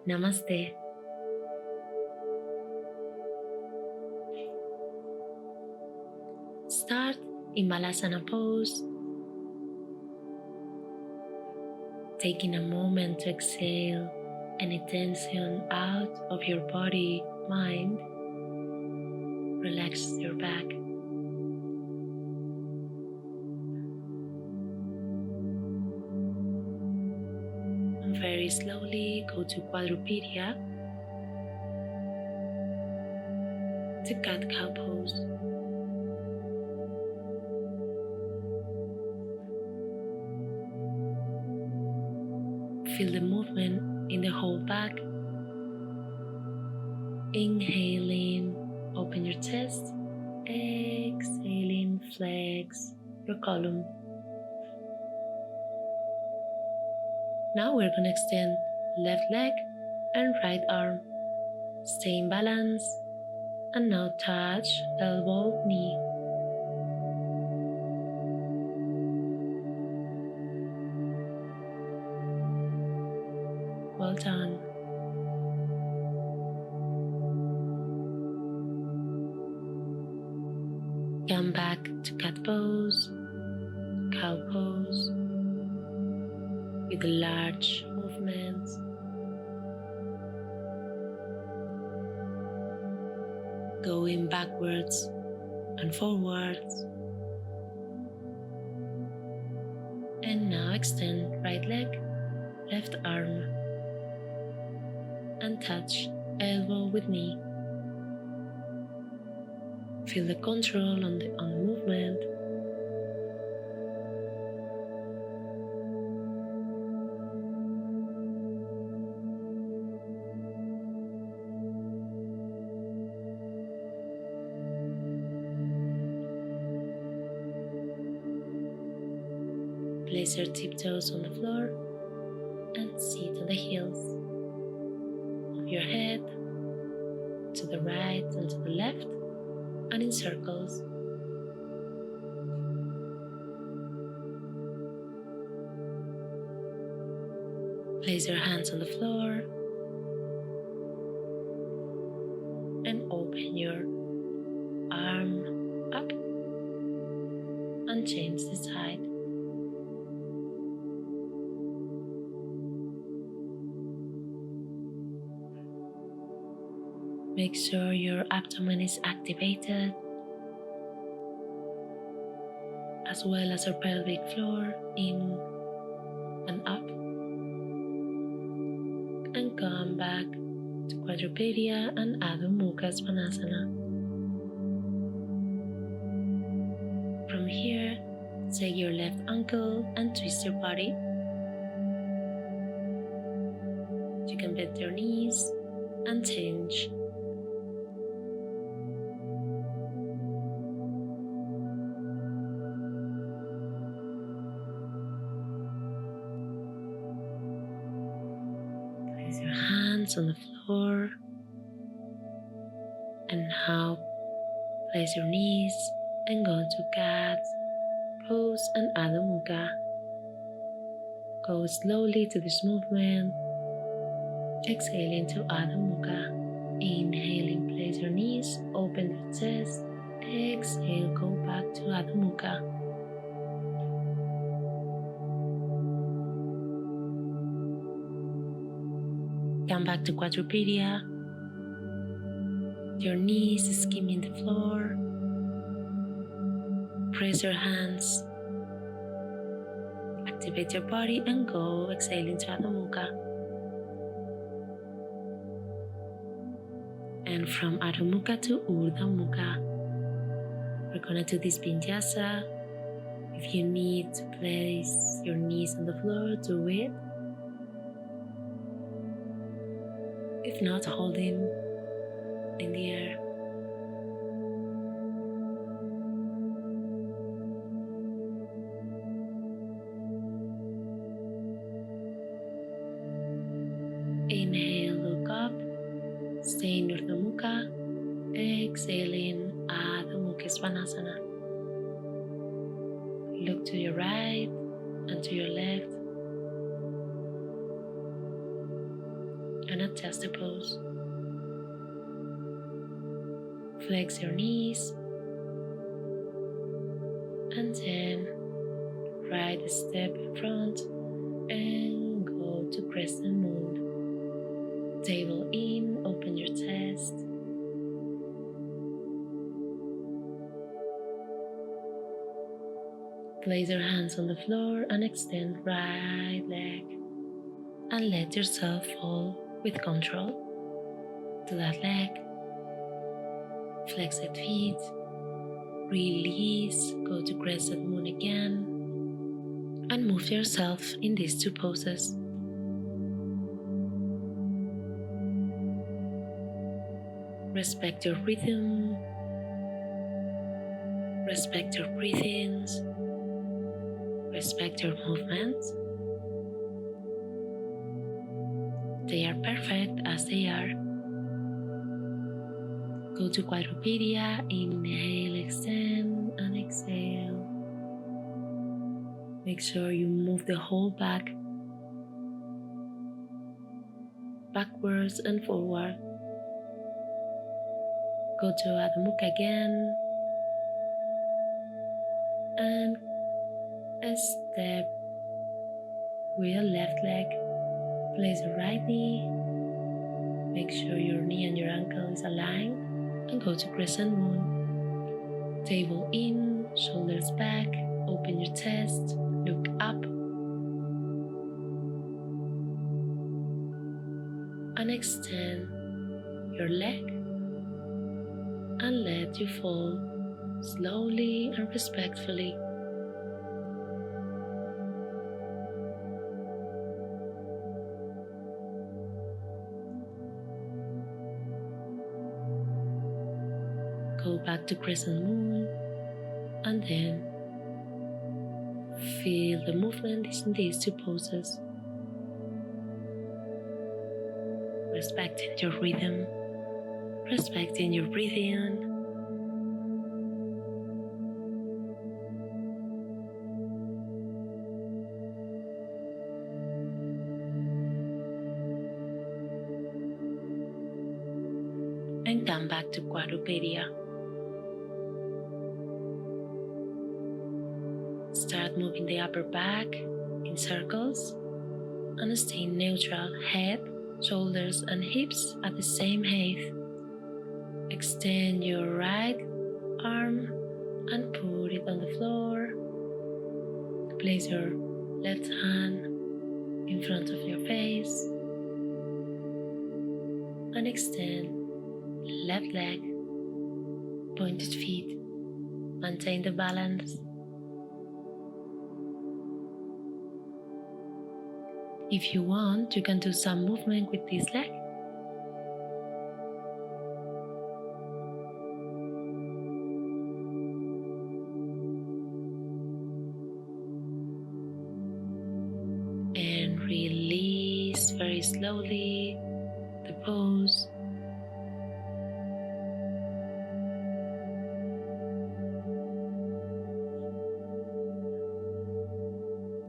Namaste. Start in Balasana pose, taking a moment to exhale any tension out of your body, mind. Relax your back. And very slowly go to Quadrupedia, to cat cow pose. Feel the movement in the whole back. Inhaling, open your chest. Exhaling, flex your column. Now we're going to extend left leg and right arm. Stay in balance and now touch elbow, knee. Well done. Come back to cat pose, cow pose, with a large movement. Going backwards and forwards. And now extend right leg, left arm, and touch elbow with knee. Feel the control on the movement. Place your tiptoes on the floor and sit on the heels of your head, to the right and to the left, and in circles. Place your hands on the floor and open your arm up and change the side. Make sure your abdomen is activated, as well as your pelvic floor, in and up. And come back to Quadrupedia and Adho Mukha Svanasana. From here, take your left ankle and twist your body. You can bend your knees and change. Place your hands on the floor, and now place your knees and go to cat pose and Adho Mukha. Go slowly to this movement. Exhaling to Adho Mukha. Inhaling, place your knees, open your chest. Exhale, go back to Adho Mukha. Come back to Quadrupedia. Your knees skimming the floor. Press your hands. Activate your body and go exhaling to Adho Mukha. And from Adho Mukha to Urdhva Mukha. We're gonna do this vinyasa. If you need to place your knees on the floor, do it. If not, hold him in the air. Inhale, look up, stay in Urdhva Mukha. Exhaling, Adho Mukha Svanasana. Look to your right and to your left. and adjust the pose. Flex your knees and then right step in front and go to Crescent Moon. Table in, open your chest. Place your hands on the floor and extend right leg. And let yourself fall with control to that leg. Flex the feet. Release, go to Crescent Moon again. And move yourself in these two poses. Respect your rhythm. Respect your breathings. Respect your movements. They are perfect as they are. Go to Quadrupedia, inhale, extend, and exhale. Make sure you move the whole back, backwards and forward. Go to Adho Mukha again, and step with your left leg. Place your right knee. Make sure your knee and your ankle is aligned, and go to Crescent Moon. Table in, shoulders back, open your chest, look up, and extend your leg, and let you fall slowly and respectfully. Go back to Crescent Moon, and then feel the movement in these two poses. Respecting your rhythm, respecting your breathing. And come back to Quadrupedia. Start moving the upper back in circles and stay neutral. Head, shoulders and hips at the same height. Extend your right arm and put it on the floor. Place your left hand in front of your face and extend left leg, pointed feet. Maintain the balance. If you want, you can do some movement with this leg. And release very slowly the pose.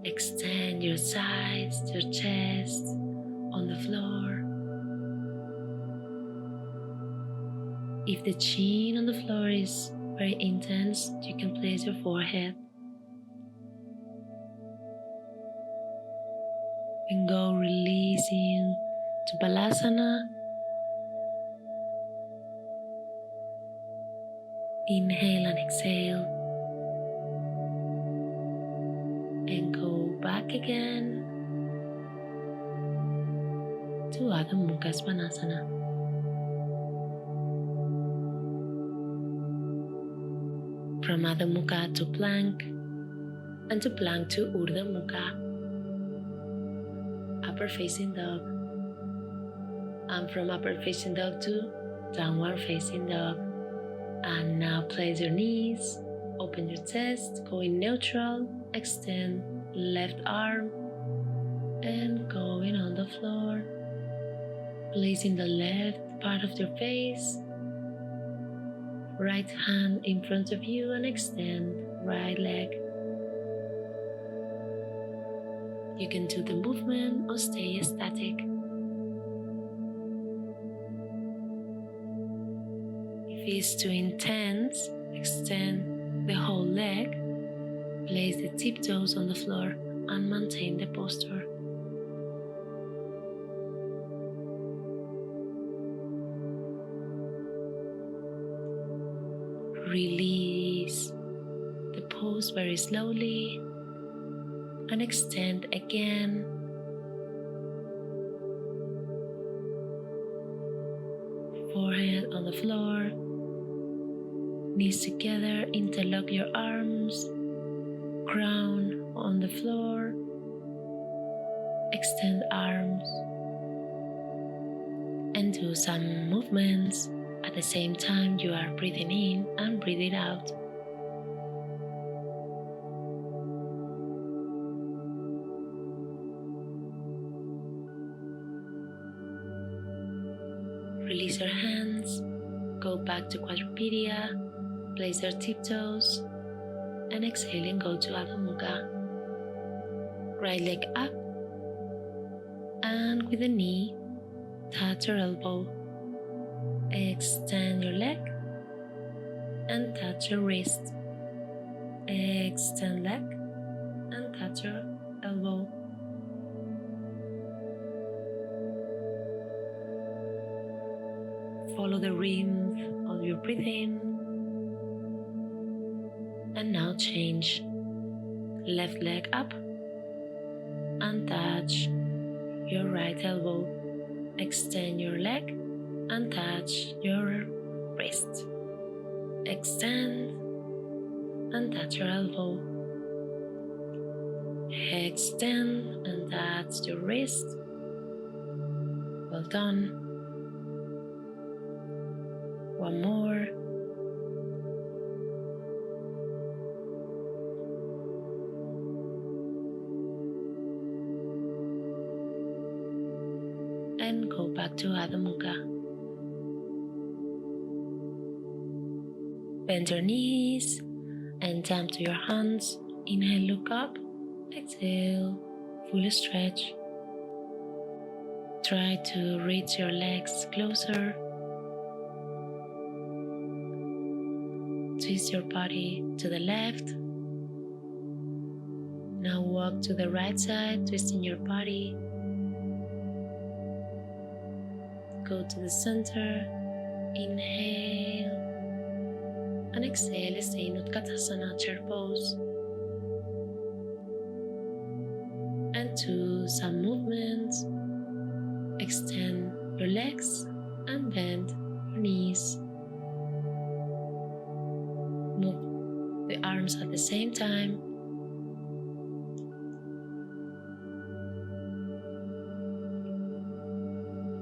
Extend your sides, your chest on the floor. If the chin on the floor is very intense, you can place your forehead. And go releasing to Balasana. Inhale and exhale. And go back again to Adho Mukha Svanasana. From Adho Mukha to plank, and to plank to Urdhva Mukha, upper facing dog, and from upper facing dog to downward facing dog. And now place your knees, open your chest, go in neutral, extend left arm, and going on the floor. Placing the left part of your face, right hand in front of you, and extend right leg. You can do the movement or stay static. is too intense, extend the whole leg, place the tiptoes on the floor and maintain the posture. Release the pose very slowly and extend again. Forehead on the floor, knees together, interlock your arms, crown on the floor, extend arms, and do some movements at the same time you are breathing in and breathing out. Release your hands, go back to quadrupedia, place your tiptoes, and exhale and go to Adho Mukha. Right leg up, and with the knee, touch your elbow. Extend your leg, and touch your wrist. Extend leg, and touch your elbow. Follow the rhythm of your breathing. And now change. Left leg up and touch your right elbow. Extend your leg and touch your wrist. Extend and touch your elbow. Extend and touch your wrist. Well done. One more. And go back to Adho Mukha. Bend your knees and jump to your hands. Inhale, look up. Exhale, full stretch. Try to reach your legs closer. Twist your body to the left. Now walk to the right side, twisting your body. Go to the center. Inhale. And exhale, stay in Utkatasana, chair pose. And do some movements. Extend your legs and bend your knees. Move the arms at the same time.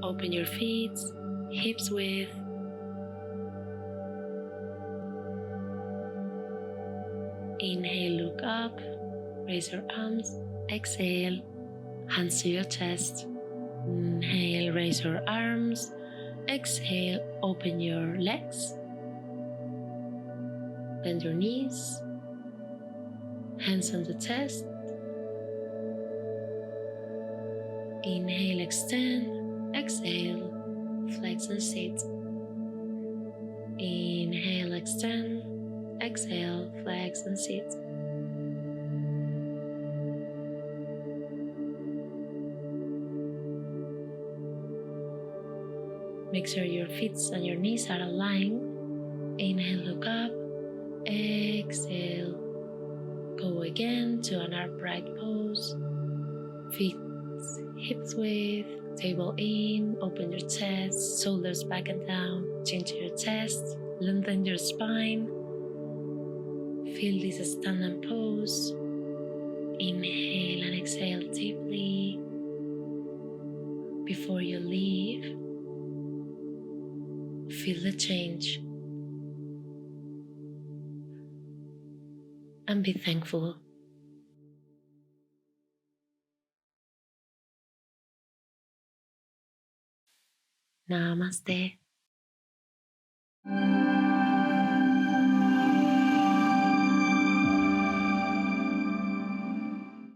Open your feet, hips width. Inhale, look up, raise your arms. Exhale, hands to your chest. Inhale, raise your arms. Exhale, open your legs. Bend your knees. Hands on the chest. Inhale, extend. Exhale, flex and sit. Inhale, extend. Exhale, flex and sit. Make sure your feet and your knees are aligned. Inhale, look up. Exhale. Go again to an upright pose. Feet hips width. Table in, open your chest, shoulders back and down, chin to your chest, lengthen your spine. Feel this stand-up pose. Inhale and exhale deeply. Before you leave, feel the change and be thankful. Namaste.